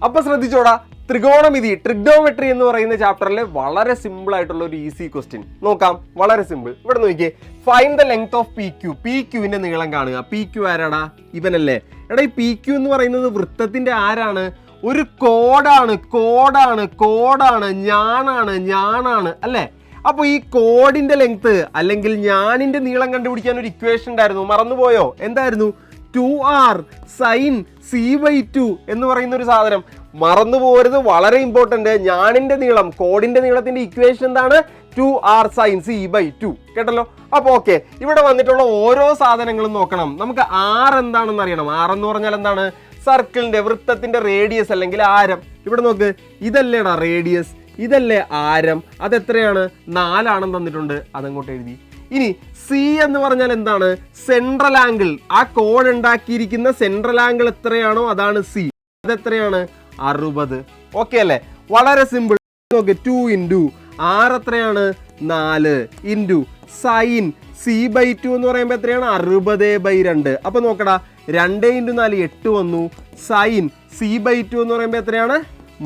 അപ്പൊ ശ്രദ്ധിച്ചോടാ, ത്രികോണമിതി ട്രിഗ്നോമെട്രി എന്ന് പറയുന്ന ചാപ്റ്ററിലെ വളരെ സിമ്പിൾ ആയിട്ടുള്ള ഒരു ഈസി ക്വസ്റ്റ്യൻ നോക്കാം. വളരെ സിമ്പിൾ. ഇവിടെ നോക്കിയേ, find the length of P Q. P ക്യൂവിന്റെ നീളം കാണുക. പി ക്യൂ ആരാടാ? ഇവനല്ലേ. എടാ, ഈ പി ക്യൂ എന്ന് പറയുന്നത് വൃത്തത്തിന്റെ ആരാണ്? ഒരു കോഡാണ്, ഞാനാണ് അല്ലേ? അപ്പൊ ഈ കോഡിന്റെ ലെങ്ത് അല്ലെങ്കിൽ ഞാനിന്റെ നീളം കണ്ടുപിടിക്കാൻ ഒരു ഇക്വേഷൻ ഉണ്ടായിരുന്നു, മറന്നുപോയോ? എന്തായിരുന്നു? 2r sin c/2 എന്ന് പറയുന്ന ഒരു സാധനം. മറന്നു പോകരുത്, വളരെ ഇമ്പോർട്ടന്റ്. ഞാനിന്റെ നീളം, കോഡിന്റെ നീളത്തിന്റെ ഇക്വേഷൻ എന്താണ്? 2r sin c/2. കേട്ടല്ലോ? അപ്പൊ ഓക്കെ, ഇവിടെ വന്നിട്ടുള്ള ഓരോ സാധനങ്ങളും നോക്കണം. നമുക്ക് r എന്താണെന്ന് അറിയണം. r എന്ന് പറഞ്ഞാൽ എന്താണ്? സർക്കിളിന്റെ, വൃത്തത്തിന്റെ റേഡിയസ് അല്ലെങ്കിൽ ആരം. ഇവിടെ നോക്ക്, ഇതല്ലേടാ റേഡിയസ്, ഇതല്ലേ ആരം. അതെത്രയാണ്? 4 ആണെന്ന് തന്നിട്ടുണ്ട്, അതങ്ങോട്ട് എഴുതി. ഇനി സി എന്ന് പറഞ്ഞാൽ എന്താണ്? Central angle. ആ കോഡ് ഉണ്ടാക്കിയിരിക്കുന്ന സെൻട്രൽ ആംഗിൾ എത്രയാണോ അതാണ് സി. അതെത്രയാണ്? 60. ഓക്കെ അല്ലേ? വളരെ സിമ്പിൾ. നോക്ക്, 2 ഇൻറ്റു ആർ എത്രയാണ്? 4 ഇൻറ്റു സൈൻ c/2 എന്ന് പറയുമ്പോൾ എത്രയാണ്? 60/2. അപ്പൊ നോക്കടാ, 2 ഇൻറ്റു 4 8 വന്നു. സൈൻ c/2 എന്ന് പറയുമ്പോൾ എത്രയാണ്?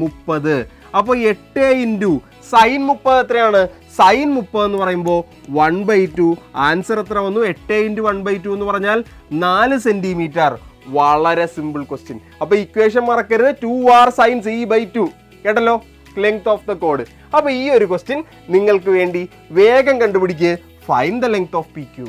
30. അപ്പോൾ 8 ഇൻറ്റു സൈൻ 30 എത്രയാണ്? സൈൻ 30 എന്ന് പറയുമ്പോൾ 1/2. ആൻസർ എത്ര വന്നു? 8 ഇൻറ്റു 1/2 എന്ന് പറഞ്ഞാൽ 4 സെന്റിമീറ്റർ. വളരെ സിമ്പിൾ ക്വസ്റ്റ്യൻ. അപ്പൊ ഇക്വേഷൻ മറക്കരുത്, 2r sin c/2. കേട്ടല്ലോ? Length of the code. അപ്പൊ ഈ ഒരു ക്വസ്റ്റ്യൻ നിങ്ങൾക്ക് വേണ്ടി വേഗം കണ്ടുപിടിക്കുക. Find the length of P Q.